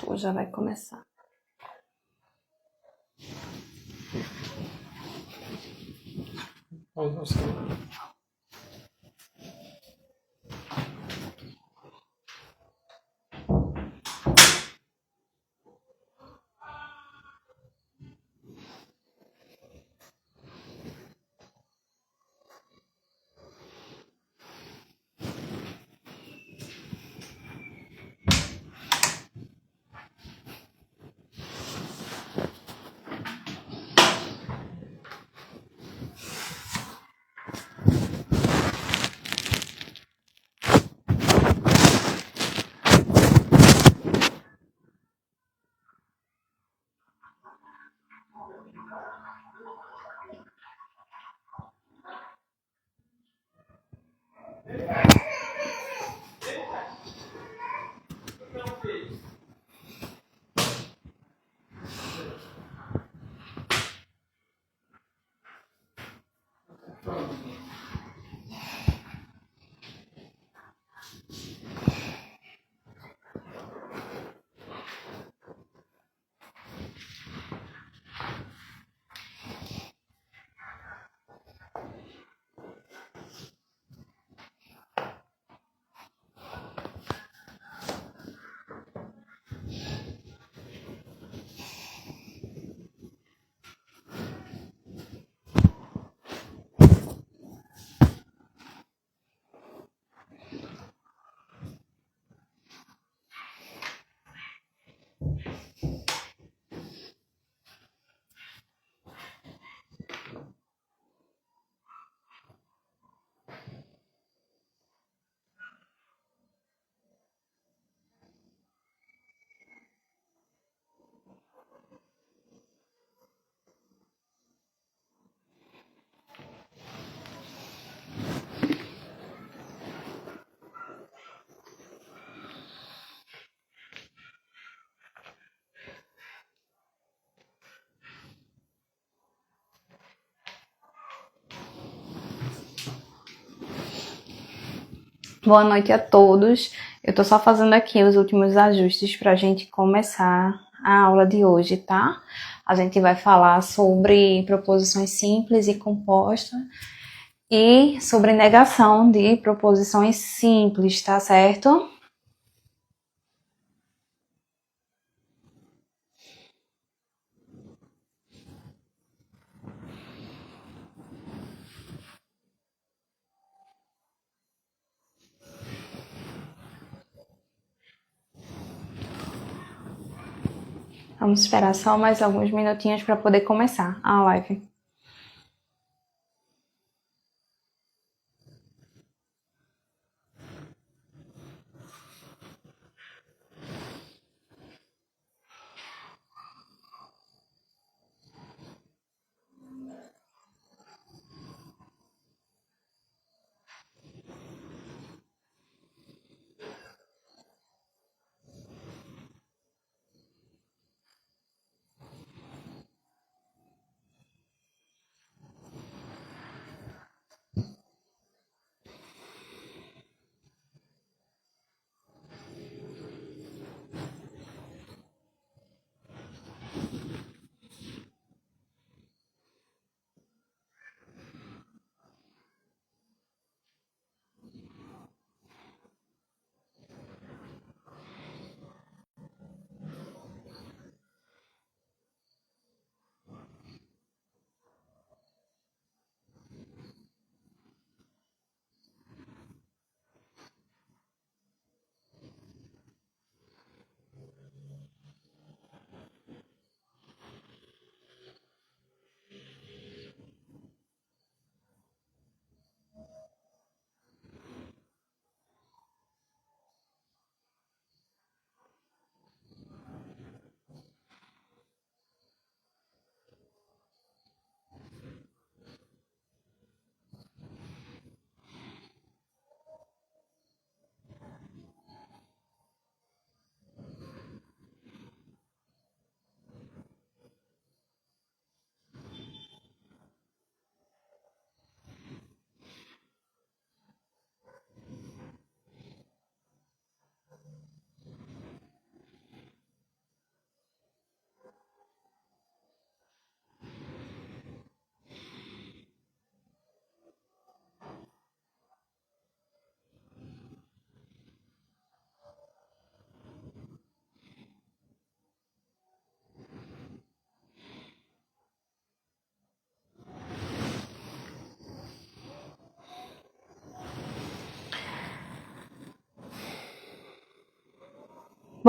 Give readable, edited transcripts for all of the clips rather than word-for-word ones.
Ou já vai começar? Não sei. Boa noite a todos. Eu tô só fazendo aqui os últimos ajustes pra gente começar a aula de hoje, tá? A gente vai falar sobre proposições simples e compostas e sobre negação de proposições simples, tá certo? Vamos esperar só mais alguns minutinhos para poder começar a live.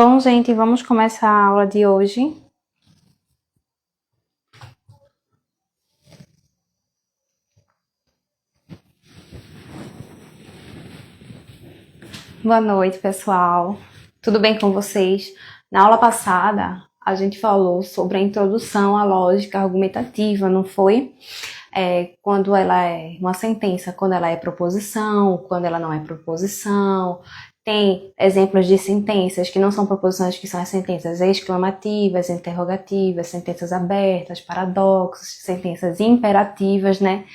Bom, gente, vamos começar a aula de hoje. Boa noite, pessoal. Tudo bem com vocês? Na aula passada, a gente falou sobre a introdução à lógica argumentativa, não foi? Quando ela é uma sentença, quando ela é proposição, quando ela não é proposição. Tem exemplos de sentenças que não são proposições, que são as sentenças exclamativas, interrogativas, sentenças abertas, paradoxos, sentenças imperativas, né?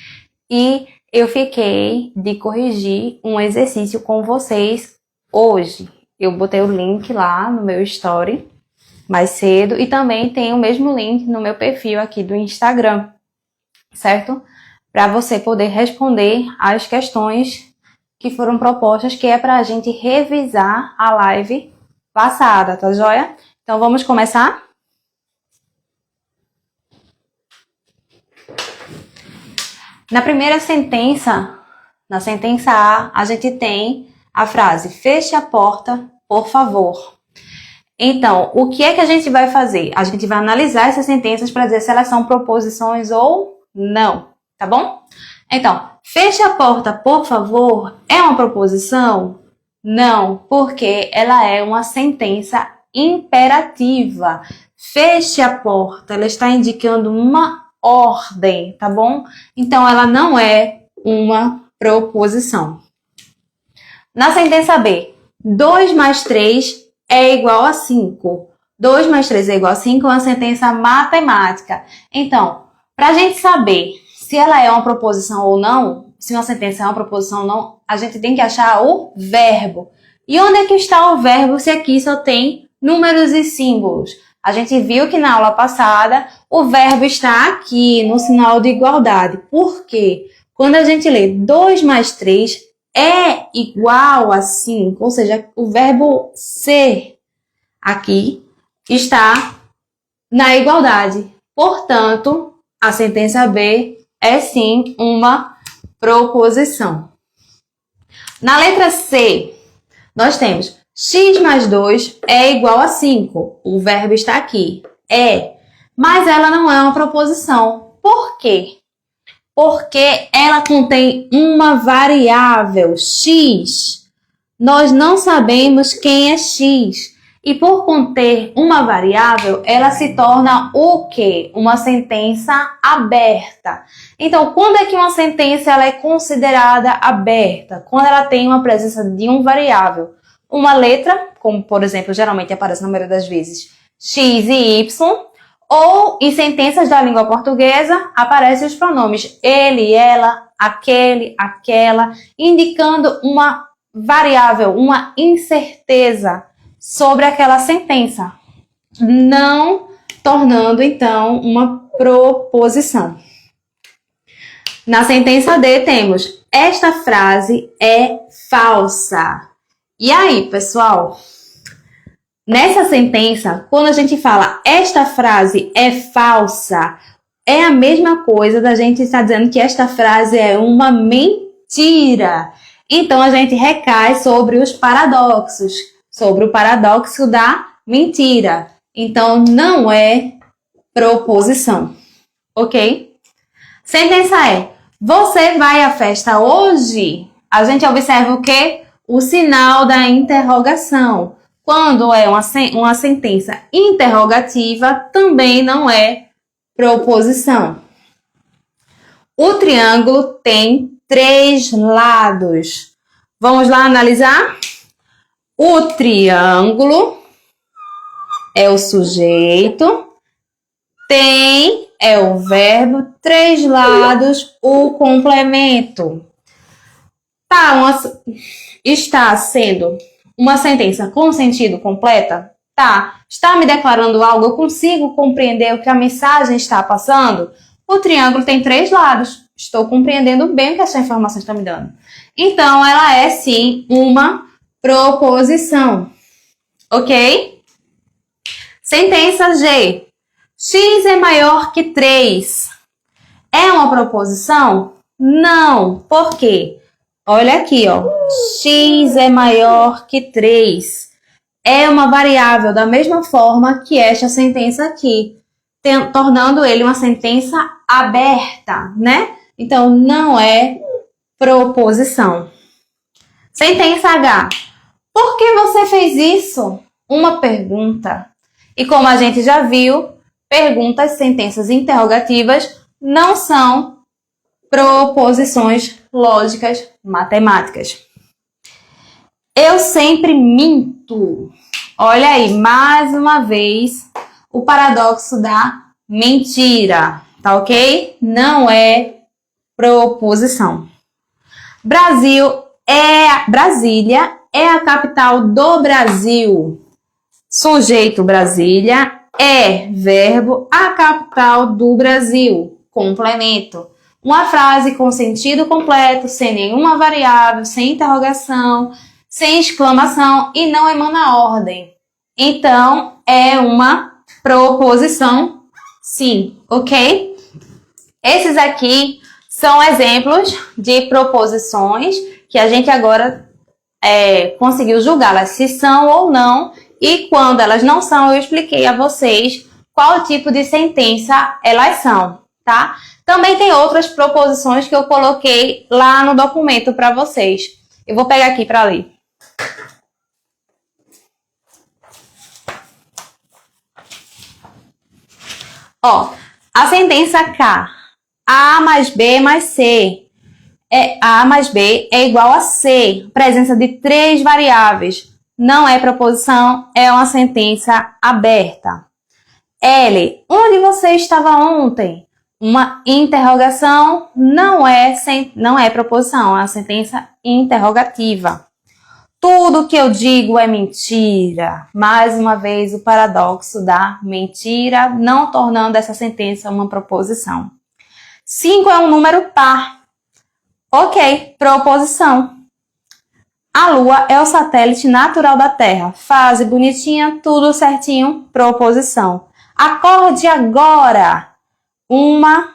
E eu fiquei de corrigir um exercício com vocês hoje. Eu botei o link lá no meu story mais cedo e também tem o mesmo link no meu perfil aqui do Instagram, certo? Para você poder responder as questões que foram propostas, que é para a gente revisar a live passada, tá joia? Então vamos começar? Na primeira sentença, na sentença A gente tem a frase: feche a porta, por favor. Então, o que é que a gente vai fazer? A gente vai analisar essas sentenças para dizer se elas são proposições ou não, tá bom? Então, feche a porta, por favor, é uma proposição? Não, porque ela é uma sentença imperativa. Feche a porta, ela está indicando uma ordem, tá bom? Então, ela não é uma proposição. Na sentença B, 2 mais 3 é igual a 5. 2 mais 3 é igual a 5 é uma sentença matemática. Então, para a gente saber se ela é uma proposição ou não, se uma sentença é uma proposição ou não, a gente tem que achar o verbo. E onde é que está o verbo se aqui só tem números e símbolos? A gente viu que na aula passada o verbo está aqui no sinal de igualdade. Por quê? Quando a gente lê 2 mais 3 é igual a 5, ou seja, o verbo ser aqui está na igualdade. Portanto, a sentença B é sim uma proposição. Na letra C, nós temos x mais 2 é igual a 5. O verbo está aqui, é, mas ela não é uma proposição. Por quê? Porque ela contém uma variável, x. Nós não sabemos quem é x. E por conter uma variável, ela se torna o quê? Uma sentença aberta. Então, quando é que uma sentença ela é considerada aberta? Quando ela tem uma presença de um variável. Uma letra, como por exemplo, geralmente aparece na maioria das vezes, x e y. Ou em sentenças da língua portuguesa, aparecem os pronomes ele, ela, aquele, aquela, indicando uma variável, uma incerteza sobre aquela sentença, não tornando, então, uma proposição. Na sentença D temos: esta frase é falsa. E aí, pessoal? Nessa sentença, quando a gente fala esta frase é falsa, é a mesma coisa da gente estar dizendo que esta frase é uma mentira. Então, a gente recai sobre os paradoxos, sobre o paradoxo da mentira. Então, não é proposição, ok? Sentença E: você vai à festa hoje? A gente observa o quê? O sinal da interrogação. Quando é uma sentença interrogativa, também não é proposição. O triângulo tem 3 lados. Vamos lá analisar? O triângulo é o sujeito, tem é o verbo, 3 lados, o complemento. Está sendo uma sentença com sentido completa? Tá. Está me declarando algo? Eu consigo compreender o que a mensagem está passando? O triângulo tem 3 lados. Estou compreendendo bem o que essa informação está me dando. Então, ela é sim uma proposição. Ok? Sentença G. X é maior que 3. É uma proposição? Não. Por quê? Olha aqui, ó. X é maior que 3. é uma variável da mesma forma que esta sentença aqui, tornando ele uma sentença aberta, né? Então, não é proposição. Sentença H. Por que você fez isso? Uma pergunta. E como a gente já viu, perguntas, sentenças interrogativas não são proposições lógicas matemáticas. Eu sempre minto. Olha aí, mais uma vez, o paradoxo da mentira, tá ok? Não é proposição. Brasília é a capital do Brasil. Sujeito Brasília é verbo a capital do Brasil. Complemento. Uma frase com sentido completo, sem nenhuma variável, sem interrogação, sem exclamação e não emana ordem. Então, é uma proposição, sim, ok? Esses aqui são exemplos de proposições que a gente agora conseguiu julgá-las se são ou não, e quando elas não são, eu expliquei a vocês qual tipo de sentença elas são, tá? Também tem outras proposições que eu coloquei lá no documento para vocês. Eu vou pegar aqui para ler. Ó, a sentença K, A mais B mais C. A mais B é igual a C, presença de 3 variáveis. Não é proposição, é uma sentença aberta. L, onde você estava ontem? Uma interrogação não é proposição, é uma sentença interrogativa. Tudo que eu digo é mentira. Mais uma vez, o paradoxo da mentira, não tornando essa sentença uma proposição. 5 é um número par. Ok, proposição. A Lua é o satélite natural da Terra. Fase bonitinha, tudo certinho, proposição. Acorde agora. Uma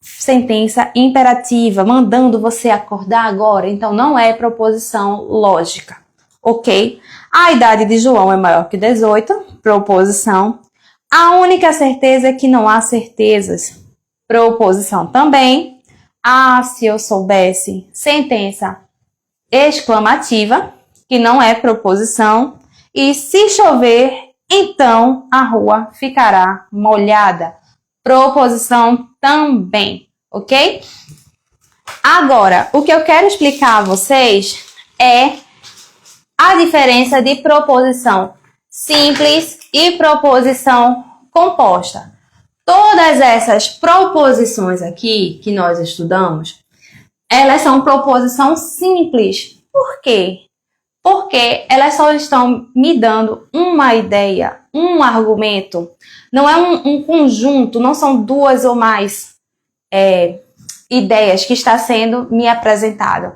sentença imperativa, mandando você acordar agora. Então, não é proposição lógica. Ok? A idade de João é maior que 18, proposição. A única certeza é que não há certezas, proposição também. Ah, se eu soubesse, sentença exclamativa, que não é proposição. E se chover, então a rua ficará molhada, proposição também, ok? Agora, o que eu quero explicar a vocês é a diferença de proposição simples e proposição composta. Todas essas proposições aqui que nós estudamos, elas são proposição simples. Por quê? Porque elas só estão me dando uma ideia, um argumento. Não é um conjunto, não são duas ou mais ideias que está sendo me apresentado.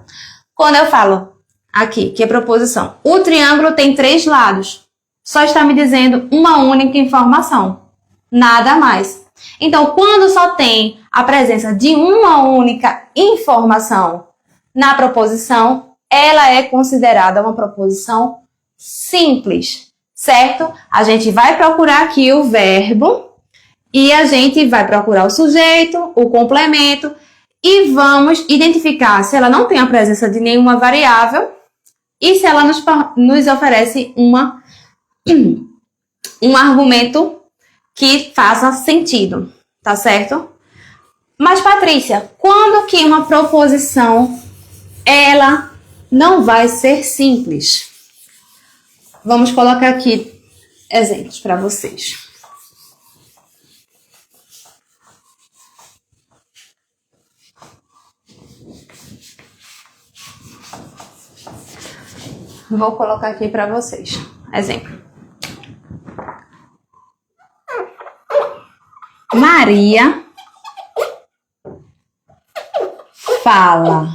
Quando eu falo aqui, que é proposição, o triângulo tem 3 lados. Só está me dizendo uma única informação. Nada mais. Então, quando só tem a presença de uma única informação na proposição, ela é considerada uma proposição simples, certo? A gente vai procurar aqui o verbo e a gente vai procurar o sujeito, o complemento e vamos identificar se ela não tem a presença de nenhuma variável e se ela nos oferece um argumento que faça sentido, tá certo? Mas, Patrícia, quando que uma proposição ela não vai ser simples? Vamos colocar aqui exemplos para vocês. Vou colocar aqui para vocês. Exemplo. Maria fala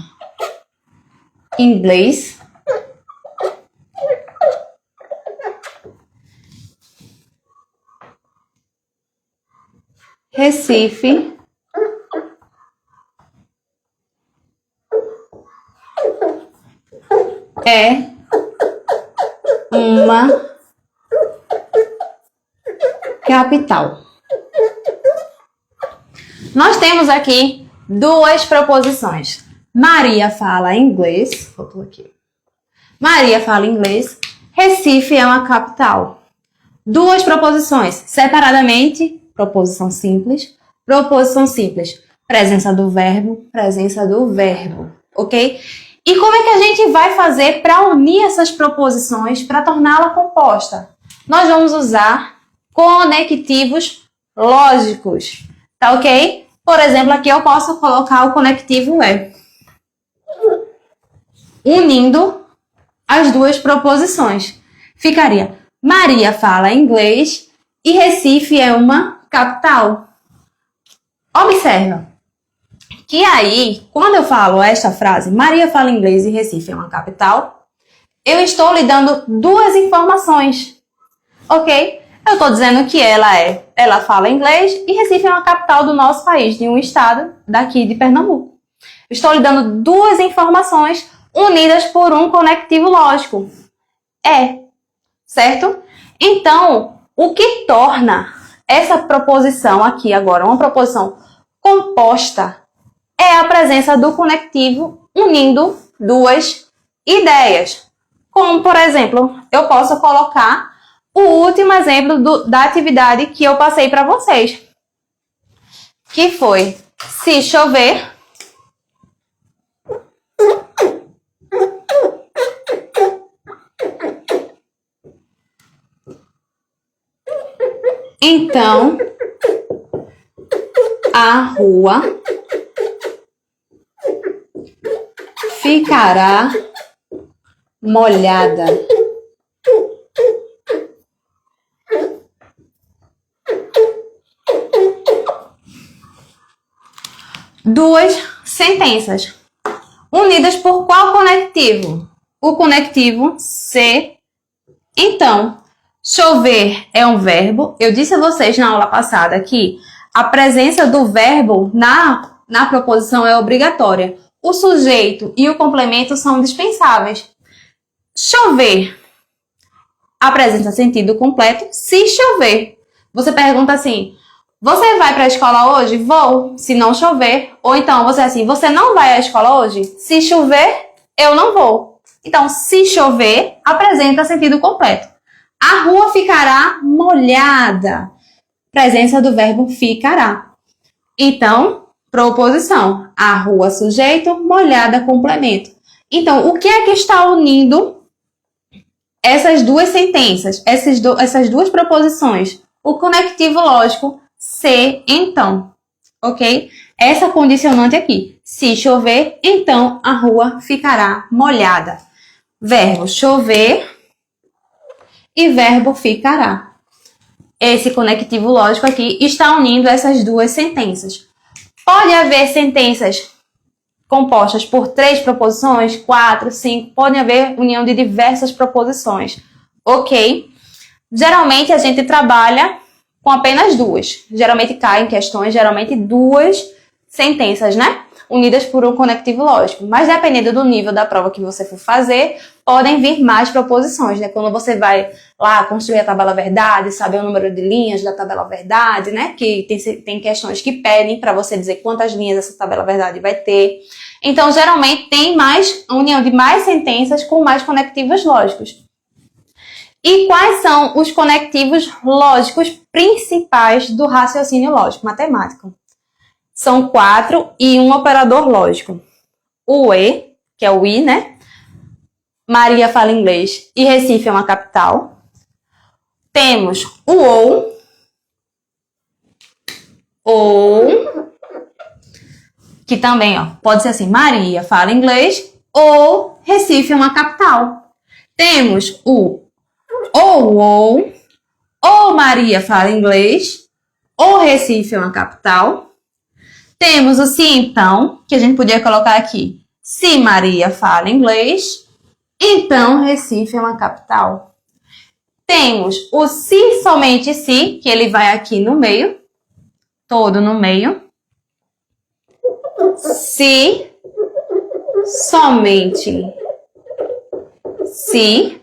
inglês Recife é uma capital. Nós temos aqui duas proposições. Maria fala inglês. Faltou aqui. Maria fala inglês. Recife é uma capital. Duas proposições. Separadamente, proposição simples. Proposição simples. Presença do verbo. Presença do verbo. Ok? E como é que a gente vai fazer para unir essas proposições para torná-la composta? Nós vamos usar conectivos lógicos. Tá ok? Por exemplo, aqui eu posso colocar o conectivo é, unindo as duas proposições. Ficaria, Maria fala inglês e Recife é uma capital. Observa que aí, quando eu falo esta frase, Maria fala inglês e Recife é uma capital, eu estou lhe dando duas informações. Ok? Eu estou dizendo que ela fala inglês e Recife é uma capital do nosso país, de um estado daqui de Pernambuco. Estou lhe dando duas informações unidas por um conectivo lógico. Certo? Então, o que torna essa proposição aqui agora, uma proposição composta, é a presença do conectivo unindo duas ideias. Como, por exemplo, eu posso colocar o último exemplo da atividade que eu passei para vocês, que foi, se chover, então a rua ficará molhada. Duas sentenças unidas por qual conectivo? O conectivo se. Então, chover é um verbo. Eu disse a vocês na aula passada que a presença do verbo na proposição é obrigatória. O sujeito e o complemento são dispensáveis. Chover apresenta sentido completo se chover. Você pergunta assim, você vai para a escola hoje? Vou, se não chover. Ou então você é assim, você não vai à escola hoje? Se chover, eu não vou. Então, se chover, apresenta sentido completo. A rua ficará molhada. Presença do verbo ficará. Então, proposição. A rua, sujeito, molhada, complemento. Então, o que é que está unindo essas duas sentenças, essas duas proposições? O conectivo lógico se, então. Ok? Essa condicionante aqui. Se chover, então a rua ficará molhada. Verbo chover e verbo ficará. Esse conectivo lógico aqui está unindo essas duas sentenças. Pode haver sentenças compostas por 3 proposições, 4, 5, pode haver união de diversas proposições, ok? Geralmente a gente trabalha com apenas 2. Geralmente caem questões, geralmente 2 sentenças, né? Unidas por um conectivo lógico. Mas dependendo do nível da prova que você for fazer, podem vir mais proposições, né? Quando você vai lá construir a tabela verdade, saber o número de linhas da tabela verdade, né? Que tem questões que pedem para você dizer quantas linhas essa tabela verdade vai ter. Então, geralmente, tem mais união de mais sentenças com mais conectivos lógicos. E quais são os conectivos lógicos principais do raciocínio lógico matemático? São 4 e um operador lógico. O E, que é o I, né? Maria fala inglês e Recife é uma capital. Temos o ou, que também pode ser assim, Maria fala inglês ou Recife é uma capital. Temos o ou Maria fala inglês ou Recife é uma capital. Temos o se então, que a gente podia colocar aqui. Se Maria fala inglês, então Recife é uma capital. Temos o se somente se, que ele vai aqui no meio, todo no meio. Se somente se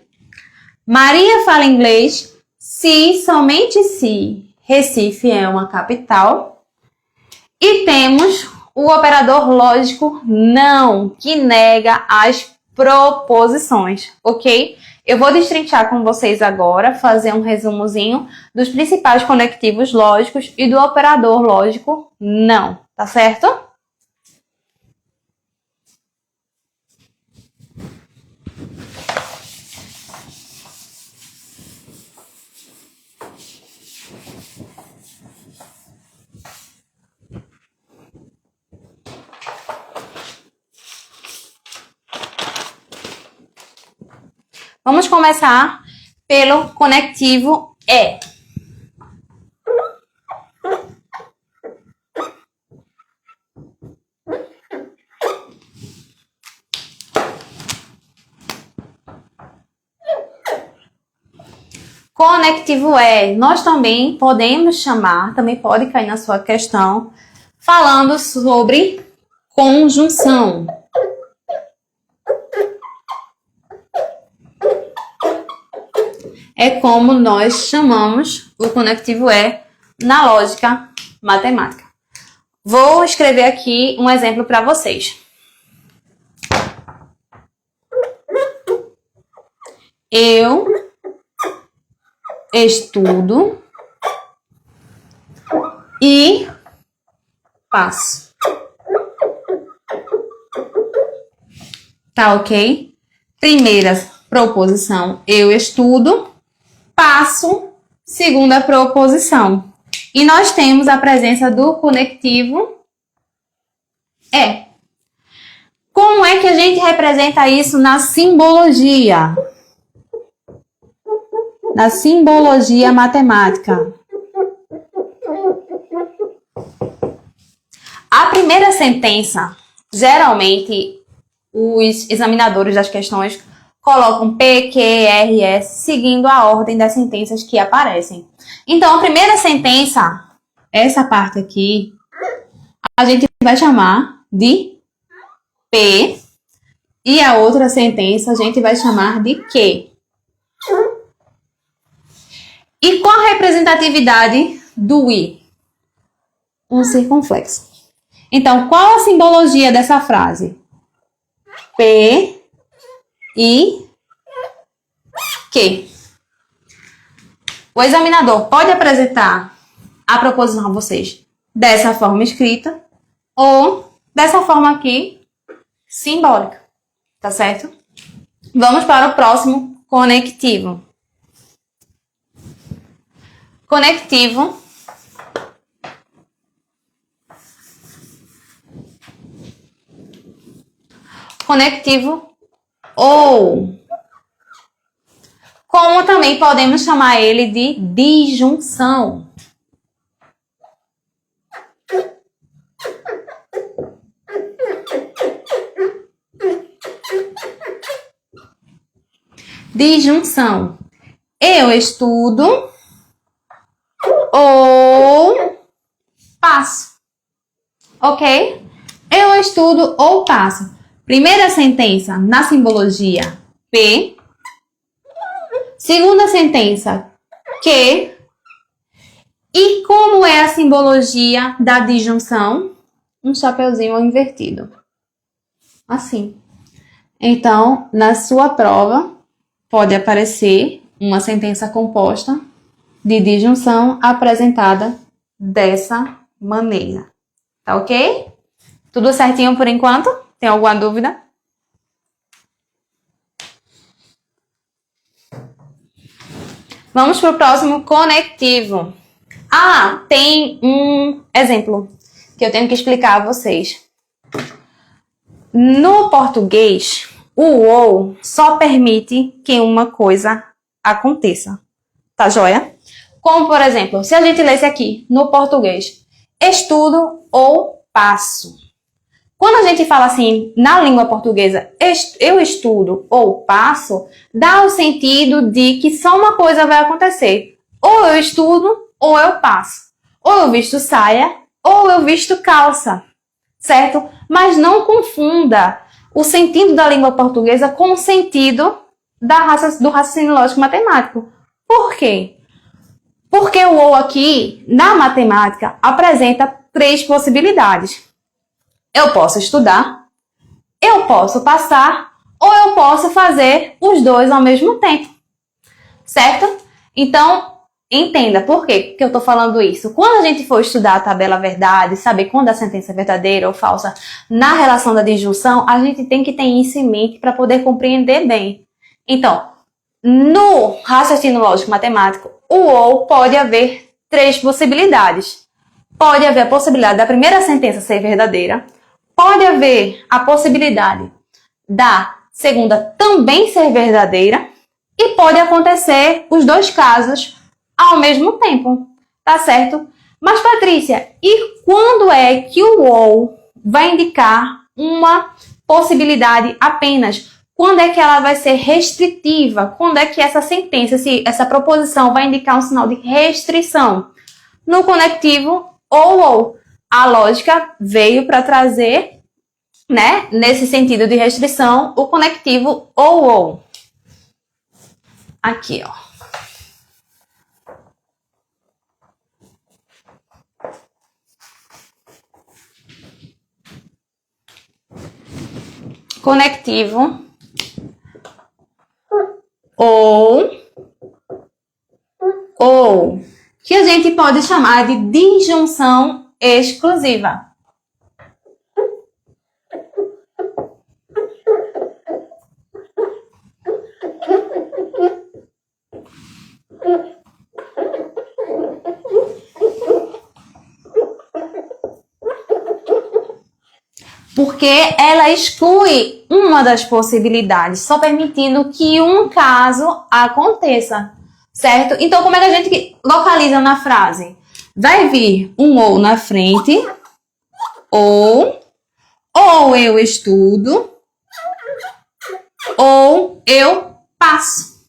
Maria fala inglês, se somente se Recife é uma capital. E temos o operador lógico não, que nega as proposições, ok? Eu vou destrinchar com vocês agora, fazer um resumozinho dos principais conectivos lógicos e do operador lógico não, tá certo? Vamos começar pelo conectivo é. Conectivo é, nós também podemos chamar, também pode cair na sua questão, falando sobre conjunção. É como nós chamamos o conectivo é na lógica matemática. Vou escrever aqui um exemplo para vocês. Eu estudo e passo. Tá ok? Primeira proposição, eu estudo. Passo, segunda proposição. E nós temos a presença do conectivo é. Como é que a gente representa isso na simbologia? Na simbologia matemática. A primeira sentença, geralmente, os examinadores das questões colocam P, Q, R, S, seguindo a ordem das sentenças que aparecem. Então, a primeira sentença, essa parte aqui, a gente vai chamar de P, e a outra sentença a gente vai chamar de Q. E qual a representatividade do I? Um circunflexo. Então, qual a simbologia dessa frase? P e Q. O examinador pode apresentar a proposição a vocês dessa forma escrita ou dessa forma aqui, simbólica. Tá certo? Vamos para o próximo conectivo. Conectivo ou, como também podemos chamar ele de disjunção. Disjunção. Eu estudo ou passo. Ok? Eu estudo ou passo. Primeira sentença na simbologia P. Segunda sentença Q. E como é a simbologia da disjunção? Um chapeuzinho invertido. Assim. Então, na sua prova, pode aparecer uma sentença composta de disjunção apresentada dessa maneira. Tá ok? Tudo certinho por enquanto? Tem alguma dúvida? Vamos para o próximo conectivo. Ah, tem um exemplo que eu tenho que explicar a vocês. No português, o ou só permite que uma coisa aconteça. Tá joia? Como, por exemplo, se a gente lesse aqui no português, estudo ou passo. Quando a gente fala assim, na língua portuguesa, eu estudo ou passo, dá o sentido de que só uma coisa vai acontecer. Ou eu estudo, ou eu passo. Ou eu visto saia, ou eu visto calça. Certo? Mas não confunda o sentido da língua portuguesa com o sentido do raciocínio lógico matemático. Por quê? Porque o ou aqui, na matemática, apresenta 3 possibilidades. Eu posso estudar, eu posso passar, ou eu posso fazer os dois ao mesmo tempo. Certo? Então, entenda por que eu estou falando isso. Quando a gente for estudar a tabela verdade, saber quando a sentença é verdadeira ou falsa na relação da disjunção, a gente tem que ter isso em mente para poder compreender bem. Então, no raciocínio lógico matemático, o ou pode haver 3 possibilidades. Pode haver a possibilidade da primeira sentença ser verdadeira, pode haver a possibilidade da segunda também ser verdadeira, e pode acontecer os 2 casos ao mesmo tempo, tá certo? Mas, Patrícia, e quando é que o ou vai indicar uma possibilidade apenas? Quando é que ela vai ser restritiva? Quando é que essa sentença, essa proposição vai indicar um sinal de restrição? No conectivo ou. A lógica veio para trazer, né, nesse sentido de restrição, o conectivo ou. Aqui, ó. Conectivo ou, que a gente pode chamar de disjunção exclusiva. Porque ela exclui uma das possibilidades, só permitindo que um caso aconteça, certo? Então, como é que a gente localiza na frase? Vai vir um ou na frente, ou eu estudo, ou eu passo,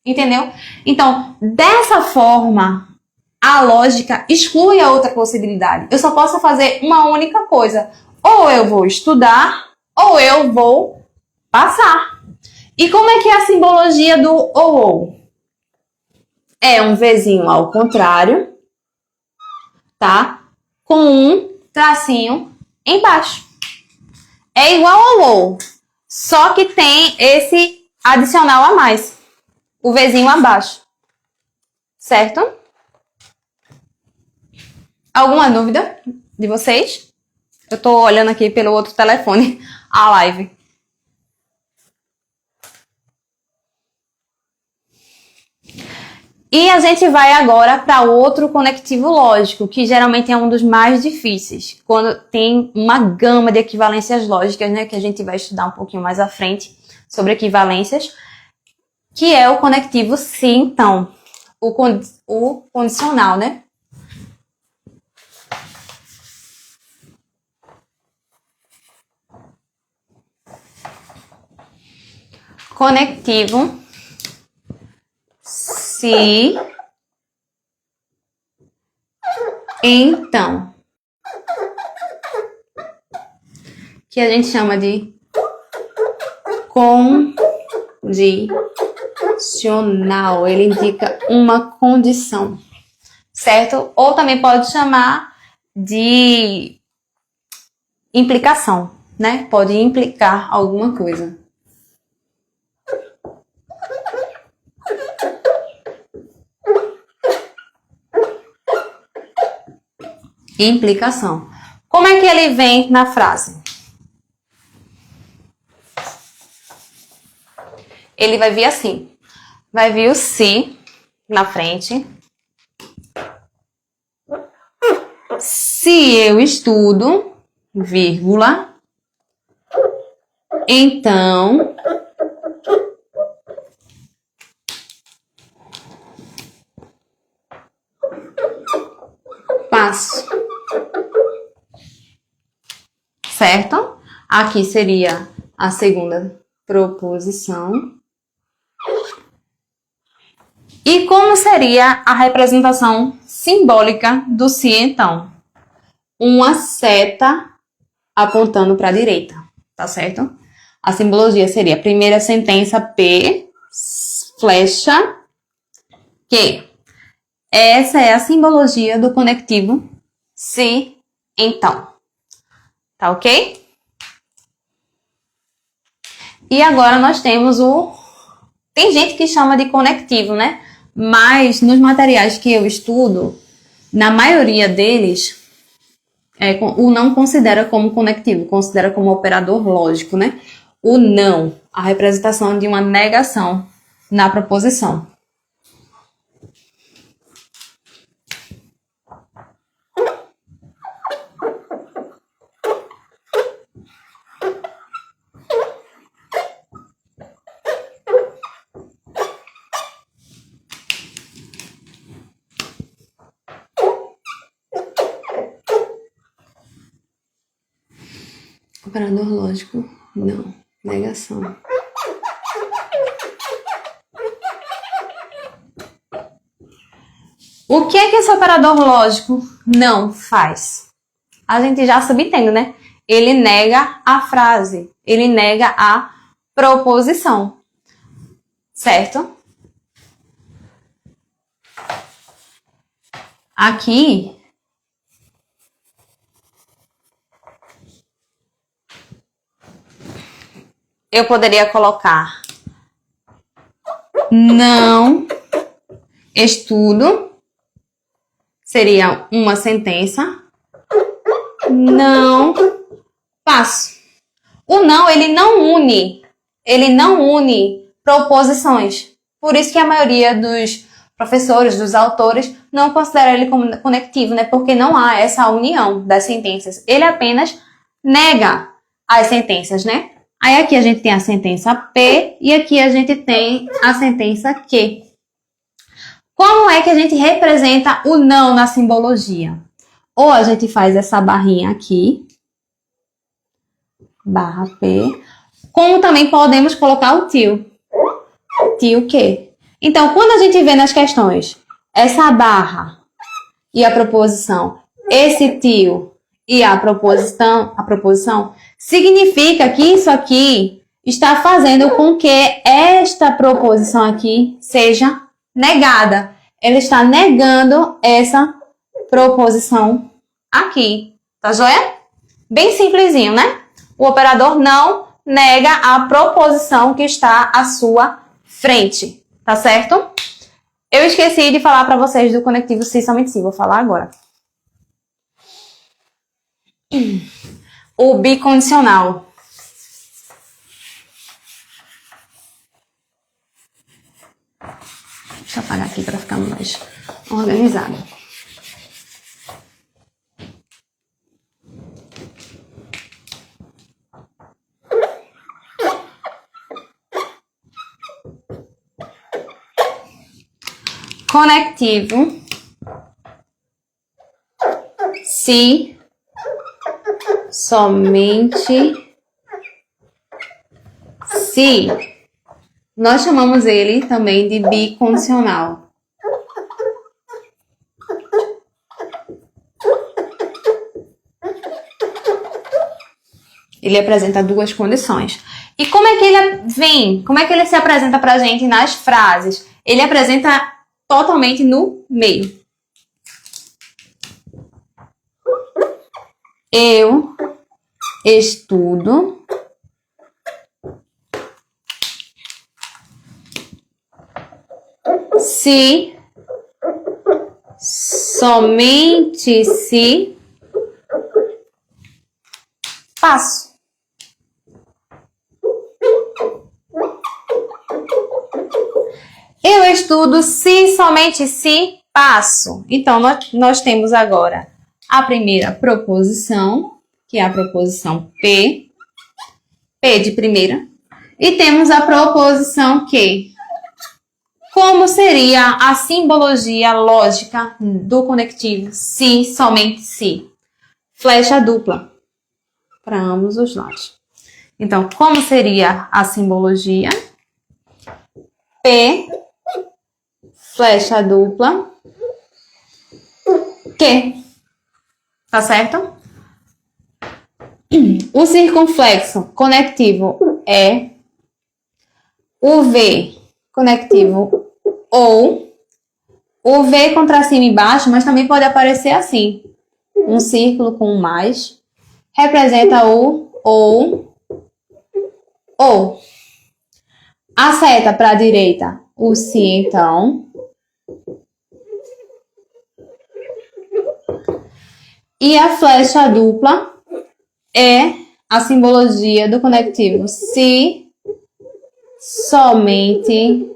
entendeu? Então, dessa forma, a lógica exclui a outra possibilidade. Eu só posso fazer uma única coisa. Ou eu vou estudar, ou eu vou passar. E como é que é a simbologia do ou? É um Vzinho ao contrário, tá? Com um tracinho embaixo. É igual ao ou, só que tem esse adicional a mais. O Vzinho abaixo. Certo? Alguma dúvida de vocês? Eu tô olhando aqui pelo outro telefone a live. E a gente vai agora para outro conectivo lógico, que geralmente é um dos mais difíceis, quando tem uma gama de equivalências lógicas, né, que a gente vai estudar um pouquinho mais à frente sobre equivalências, que é o conectivo se então, o condicional, né? Conectivo se então, que a gente chama de condicional. Ele indica uma condição, certo? Ou também pode chamar de implicação, né? Pode implicar alguma coisa. Implicação. Como é que ele vem na frase? Ele vai vir assim. Vai vir o se na frente. Se eu estudo, vírgula, então passo. Certo? Aqui seria a segunda proposição. E como seria a representação simbólica do se então? Uma seta apontando para a direita, tá certo? A simbologia seria a primeira sentença P, flecha, Q. Essa é a simbologia do conectivo se, então. Tá ok? E agora nós temos Tem gente que chama de conectivo, né? Mas nos materiais que eu estudo, na maioria deles, o não considera como conectivo, considera como operador lógico, né? O não, a representação de uma negação na proposição. Operador lógico, não. Negação. O que é que esse operador lógico não faz? A gente já subentende, né? Ele nega a frase. Ele nega a proposição. Certo? Aqui eu poderia colocar não estudo, seria uma sentença, não passo. O não, ele não une proposições. Por isso que a maioria dos professores, dos autores, não considera ele como conectivo, né? Porque não há essa união das sentenças. Ele apenas nega as sentenças, né? Aí aqui a gente tem a sentença P e aqui a gente tem a sentença Q. Como é que a gente representa o não na simbologia? Ou a gente faz essa barrinha aqui, barra P, como também podemos colocar o tio. Tio Q. Então, quando a gente vê nas questões essa barra e a proposição, esse tio e a proposição, significa que isso aqui está fazendo com que esta proposição aqui seja negada. Ela está negando essa proposição aqui. Tá joia? Bem simplesinho, né? O operador não nega a proposição que está à sua frente. Tá certo? Eu esqueci de falar para vocês do conectivo se, somente se. Vou falar agora. O bicondicional. Deixa eu apagar aqui para ficar mais organizado. Conectivo se somente se. Nós chamamos ele também de bicondicional. Ele apresenta duas condições. E como é que ele vem? Como é que ele se apresenta para a gente nas frases? Ele apresenta totalmente no meio. Eu estudo se, somente se, passo. Eu estudo se, somente se, passo. Então, nós temos agora a primeira proposição, que é a proposição P, P de primeira, e temos a proposição Q. Como seria a simbologia lógica do conectivo se, somente se? Flecha dupla para ambos os lados. Então, como seria a simbologia? P, flecha dupla, Q. Tá certo? O circunflexo conectivo é, o V conectivo ou, O V com tracinho embaixo, mas também pode aparecer assim. Um círculo com um mais. Representa o ou. A seta para a direita, o se, então. E a flecha dupla é a simbologia do conectivo se, somente,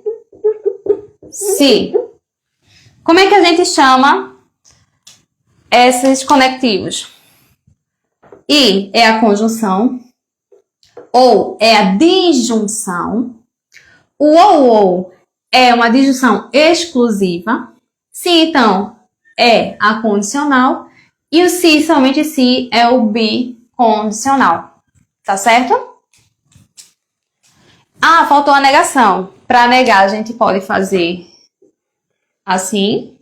se. Como é que a gente chama esses conectivos? I é a conjunção, ou é a disjunção. O ou é uma disjunção exclusiva. Se, então, é a condicional. E o se, somente se, é o bicondicional. Tá certo? Ah, faltou a negação. Para negar, a gente pode fazer assim.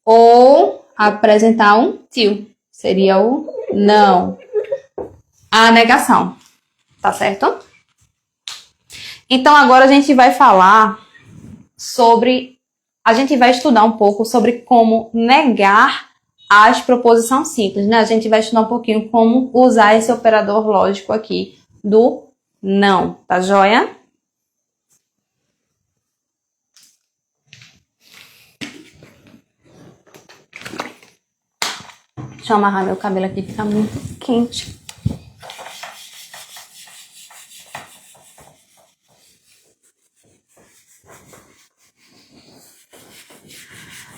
Ou apresentar um til. Seria o não. A negação. Tá certo? Então, agora a gente vai falar sobre... A gente vai estudar um pouco sobre como negar as proposições simples, né? A gente vai estudar um pouquinho como usar esse operador lógico aqui do não, tá joia? Deixa eu amarrar meu cabelo aqui, fica muito quente.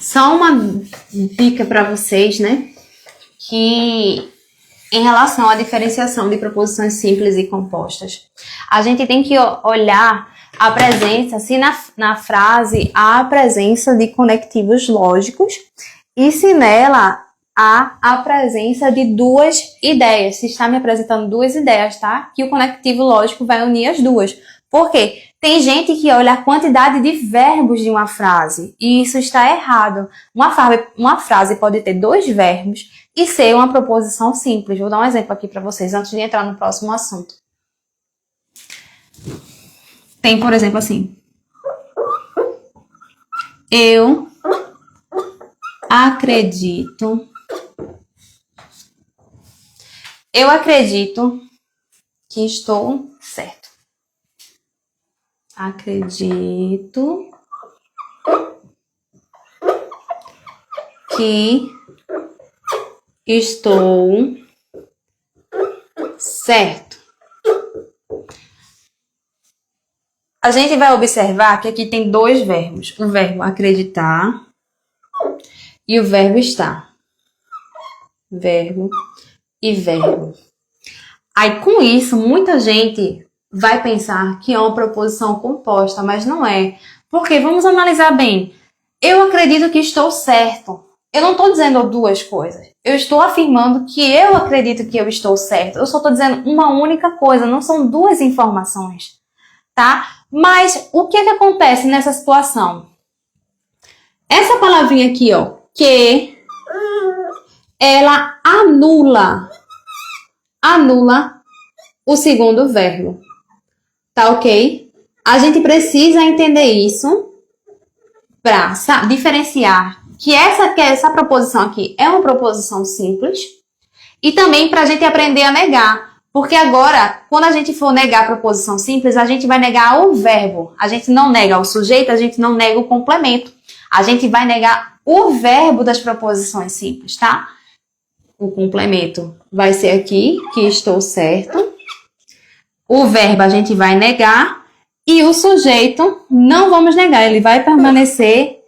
Só uma dica para vocês, né? Que em relação à diferenciação de proposições simples e compostas, a gente tem que olhar a presença, se na frase há a presença de conectivos lógicos e se nela há a presença de duas ideias. Se está me apresentando duas ideias, tá? Que o conectivo lógico vai unir as duas. Por quê? Tem gente que olha a quantidade de verbos de uma frase e isso está errado. Uma frase pode ter dois verbos e ser uma proposição simples. Vou dar um exemplo aqui para vocês antes de entrar no próximo assunto. Tem, por exemplo, assim. Eu acredito. Eu acredito que estou certo. Acredito que estou certo. A gente vai observar que aqui tem dois verbos. O verbo acreditar e o verbo estar. Verbo e verbo. Aí, com isso, muita gente vai pensar que é uma proposição composta, mas não é. Porque, vamos analisar bem. Eu acredito que estou certo. Eu não estou dizendo duas coisas. Eu estou afirmando que eu acredito que eu estou certo. Eu só estou dizendo uma única coisa, não são duas informações. Tá? Mas o que acontece nessa situação? Essa palavrinha aqui, ó, que ela anula o segundo verbo. Tá ok? A gente precisa entender isso para diferenciar que essa proposição aqui é uma proposição simples e também para a gente aprender a negar. Porque agora, quando a gente for negar a proposição simples, a gente vai negar o verbo. A gente não nega o sujeito, a gente não nega o complemento. A gente vai negar o verbo das proposições simples, tá? O complemento vai ser aqui, que estou certo. O verbo a gente vai negar. E o sujeito não vamos negar, ele vai permanecer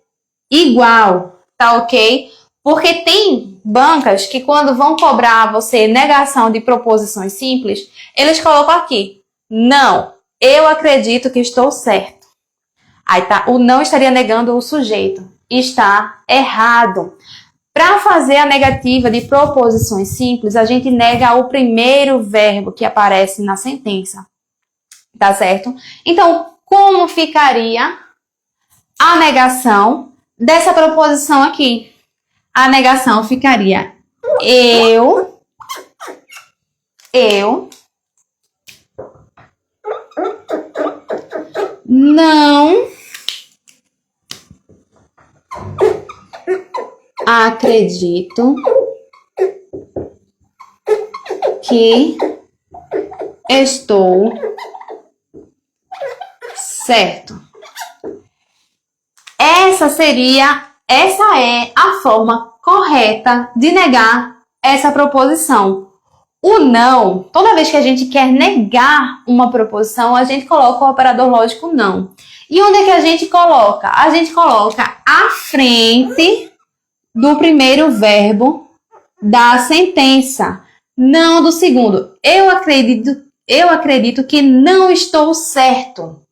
igual, tá ok? Porque tem bancas que quando vão cobrar você negação de proposições simples, eles colocam aqui, não, eu acredito que estou certo. Aí tá, o não estaria negando o sujeito, está errado. Para fazer a negativa de proposições simples, a gente nega o primeiro verbo que aparece na sentença, tá certo? Então, como ficaria a negação dessa proposição aqui? A negação ficaria eu não acredito que estou certo. Essa é a forma correta de negar essa proposição. O não, toda vez que a gente quer negar uma proposição, a gente coloca o operador lógico não. E onde é que a gente coloca? A gente coloca à frente do primeiro verbo da sentença, não do segundo. Eu acredito que não estou certo.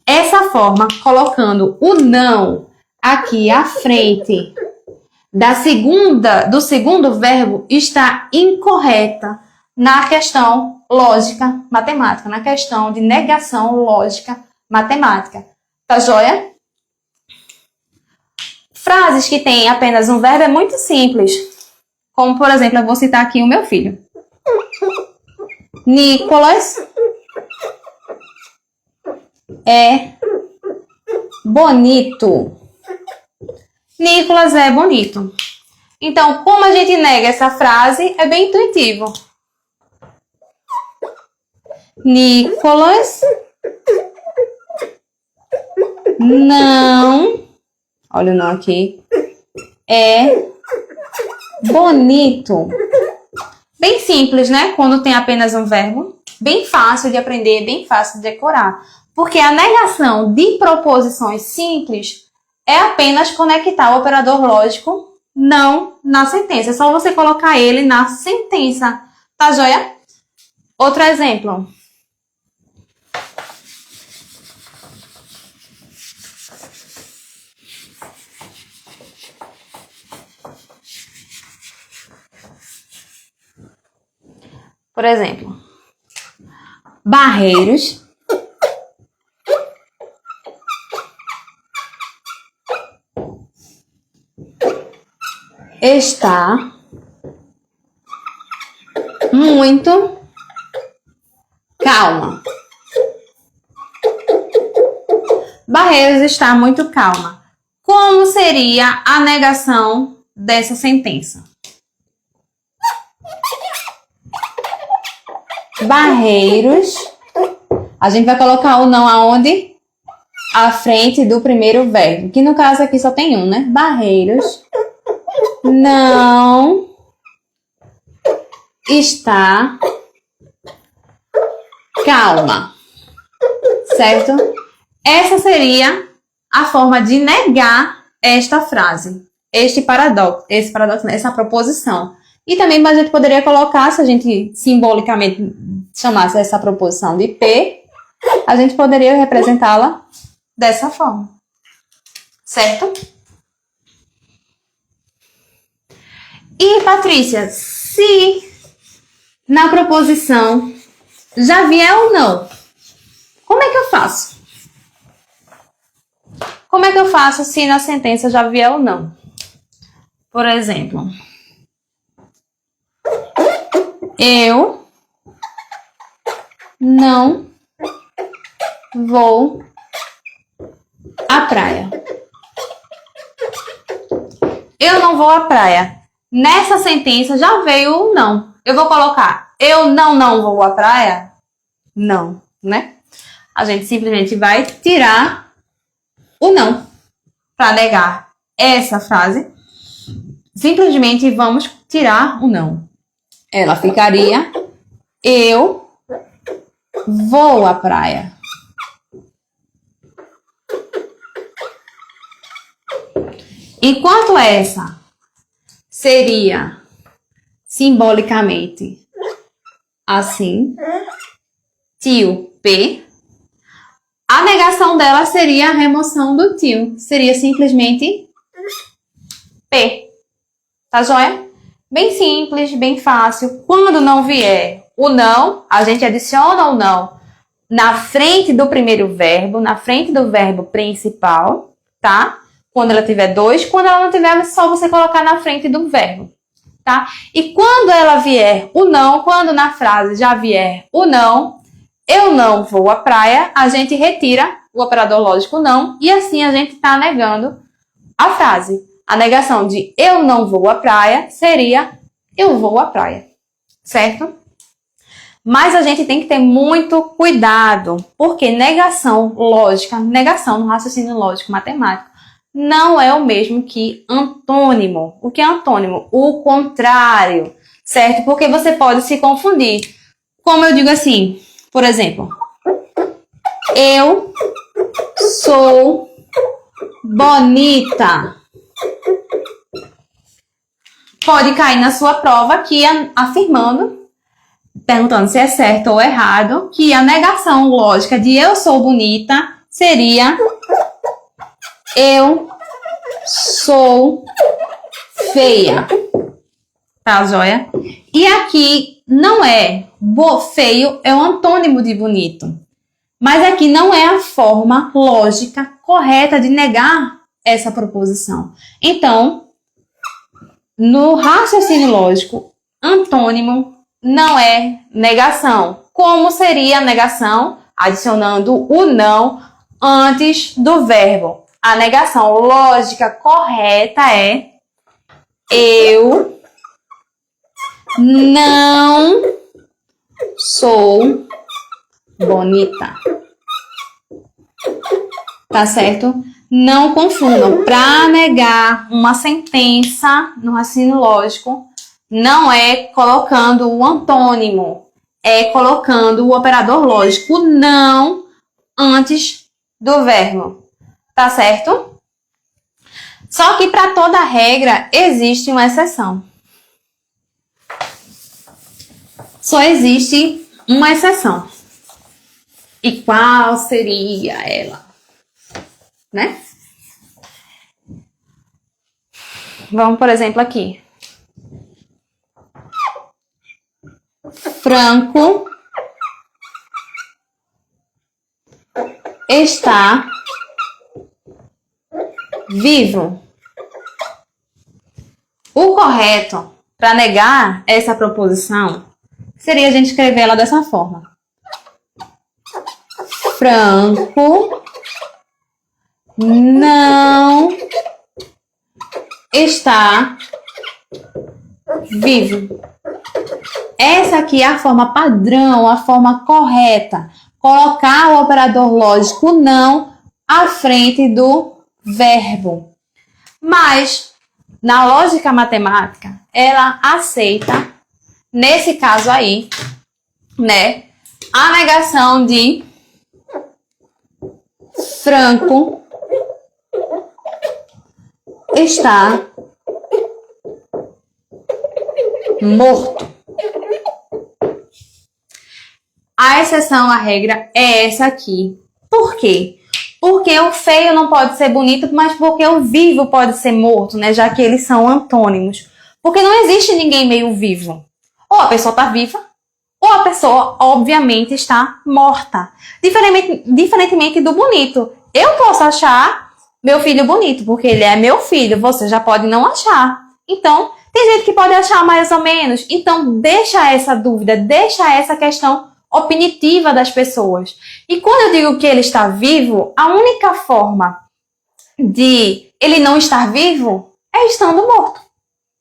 Essa forma, colocando o não aqui à frente do segundo verbo, está incorreta na questão lógica matemática, na questão de negação lógica matemática. Tá joia? Frases que têm apenas um verbo é muito simples. Como, por exemplo, eu vou citar aqui o meu filho. Nicolas é bonito. Nicolas é bonito. Então, como a gente nega essa frase, é bem intuitivo. Nicolas não, olha o não aqui, é bonito. Bem simples, né? Quando tem apenas um verbo. Bem fácil de aprender, bem fácil de decorar. Porque a negação de proposições simples é apenas conectar o operador lógico não na sentença. É só você colocar ele na sentença. Tá joia? Outro exemplo. Por exemplo, Barreiros está muito calma. Barreiros está muito calma. Como seria a negação dessa sentença? Barreiros. A gente vai colocar o não aonde? À frente do primeiro verbo. Que no caso aqui só tem um, né? Barreiros não está calma. Certo? Essa seria a forma de negar esta frase. Essa proposição. E também a gente poderia colocar, se a gente simbolicamente chamasse essa proposição de P, a gente poderia representá-la dessa forma. Certo? E, Patrícia, se na proposição já vier o não, como é que eu faço? Como é que eu faço se na sentença já vier o não? Por exemplo, eu não vou à praia. Eu não vou à praia. Nessa sentença já veio o não. Eu vou colocar eu não vou à praia? Não, né? A gente simplesmente vai tirar o não para negar essa frase. Simplesmente vamos tirar o não. Ela ficaria eu vou à praia. Enquanto essa seria simbolicamente assim, tio P, a negação dela seria a remoção do tio. Seria simplesmente P. Tá joia? Bem simples, bem fácil. Quando não vier o não, a gente adiciona o não na frente do primeiro verbo, na frente do verbo principal, tá? Quando ela tiver dois, quando ela não tiver, é só você colocar na frente do verbo, tá? E quando ela vier o não, quando na frase já vier o não, eu não vou à praia, a gente retira o operador lógico não e assim a gente está negando a frase. A negação de eu não vou à praia seria eu vou à praia, certo? Mas a gente tem que ter muito cuidado, porque negação lógica, negação no raciocínio lógico matemático, não é o mesmo que antônimo. O que é antônimo? O contrário, certo? Porque você pode se confundir. Como eu digo assim, por exemplo, eu sou bonita. Pode cair na sua prova aqui afirmando, perguntando se é certo ou errado, que a negação lógica de eu sou bonita seria eu sou feia. Tá, joia? E aqui não é feio, é o antônimo de bonito. Mas aqui não é a forma lógica correta de negar essa proposição. Então, no raciocínio lógico, antônimo não é negação. Como seria a negação? Adicionando o não antes do verbo. A negação lógica correta é eu não sou bonita. Tá certo? Não confundam. Para negar uma sentença no raciocínio lógico, não é colocando o antônimo, é colocando o operador lógico não antes do verbo. Tá certo? Só que para toda regra existe uma exceção. Só existe uma exceção. E qual seria ela? Né? Vamos, por exemplo, aqui. Franco está vivo. O correto para negar essa proposição seria a gente escrever ela dessa forma. Franco não está vivo. Essa aqui é a forma padrão, a forma correta. Colocar o operador lógico não à frente do verbo. Mas, na lógica matemática, ela aceita, nesse caso aí, né, a negação de Franco está morto. A exceção à regra é essa aqui. Por quê? Porque o feio não pode ser bonito, mas porque o vivo pode ser morto, né? Já que eles são antônimos. Porque não existe ninguém meio vivo. Ou a pessoa está viva, ou a pessoa, obviamente, está morta. Diferentemente do bonito. Eu posso achar meu filho bonito, porque ele é meu filho. Você já pode não achar. Então, tem gente que pode achar mais ou menos. Então, deixa essa dúvida, deixa essa questão opinitiva das pessoas. E quando eu digo que ele está vivo, a única forma de ele não estar vivo é estando morto.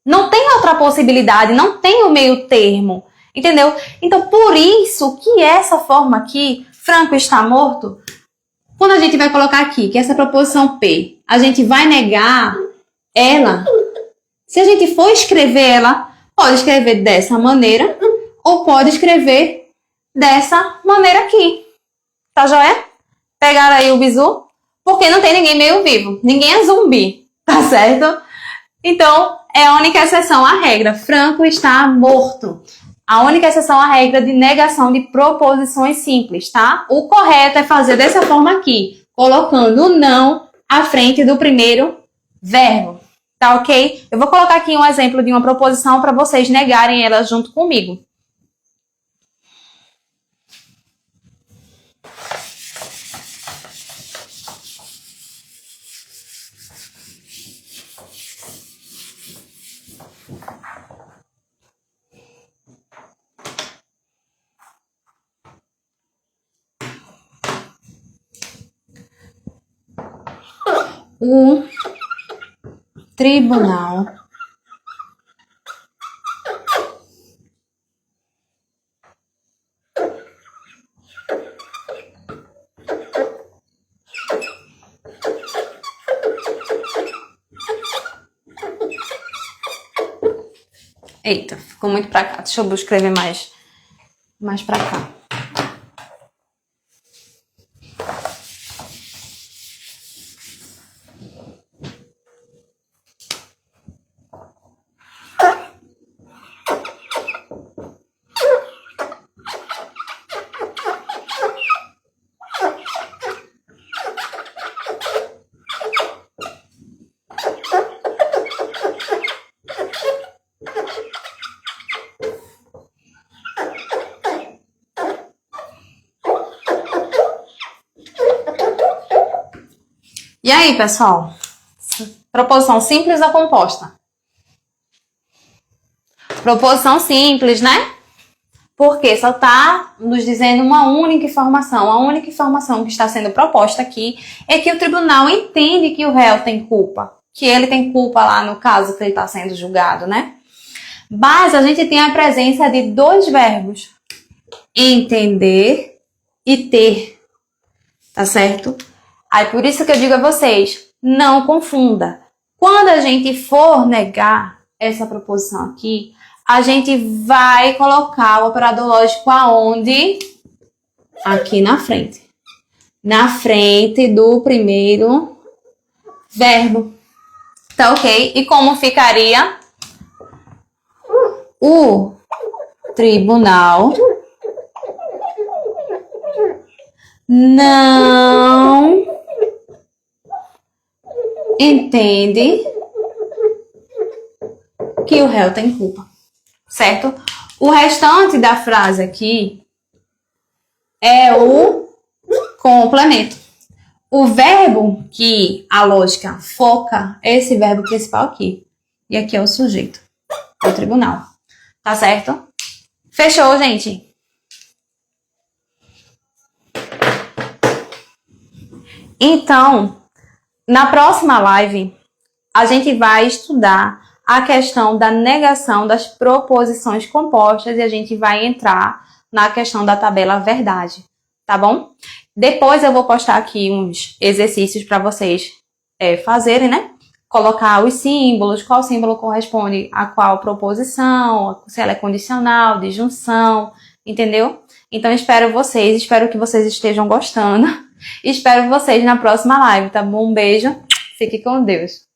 Não tem outra possibilidade, não tem o meio termo, entendeu? Então, por isso que essa forma aqui, Franco está morto, quando a gente vai colocar aqui, que essa proposição P, a gente vai negar ela, se a gente for escrever ela, pode escrever dessa maneira ou pode escrever dessa maneira aqui. Tá joia? Pegaram aí o bizu? Porque não tem ninguém meio vivo. Ninguém é zumbi. Tá certo? Então, é a única exceção à regra. Franco está morto. A única exceção à regra de negação de proposições simples, tá? O correto é fazer dessa forma aqui. Colocando o não à frente do primeiro verbo. Tá ok? Eu vou colocar aqui um exemplo de uma proposição para vocês negarem ela junto comigo. O tribunal Eita, ficou muito pra cá. Deixa eu escrever mais pra cá. E aí, pessoal? Proposição simples ou composta? Proposição simples, né? Porque só está nos dizendo uma única informação. A única informação que está sendo proposta aqui é que o tribunal entende que o réu tem culpa. Que ele tem culpa lá no caso que ele está sendo julgado, né? Mas a gente tem a presença de dois verbos. Entender e ter. Tá certo? Aí por isso que eu digo a vocês, não confunda. Quando a gente for negar essa proposição aqui, a gente vai colocar o operador lógico aonde? Aqui na frente. Na frente do primeiro verbo. Tá ok? E como ficaria? O tribunal não entende que o réu tem culpa, certo? O restante da frase aqui é o complemento. O verbo que a lógica foca é esse verbo principal aqui. E aqui é o sujeito, o tribunal. Tá certo? Fechou, gente? Então, na próxima live, a gente vai estudar a questão da negação das proposições compostas e a gente vai entrar na questão da tabela verdade, tá bom? Depois eu vou postar aqui uns exercícios para vocês fazerem, né? Colocar os símbolos, qual símbolo corresponde a qual proposição, se ela é condicional, disjunção, entendeu? Então espero que vocês estejam gostando. Espero vocês na próxima live, tá bom? Um beijo, fique com Deus.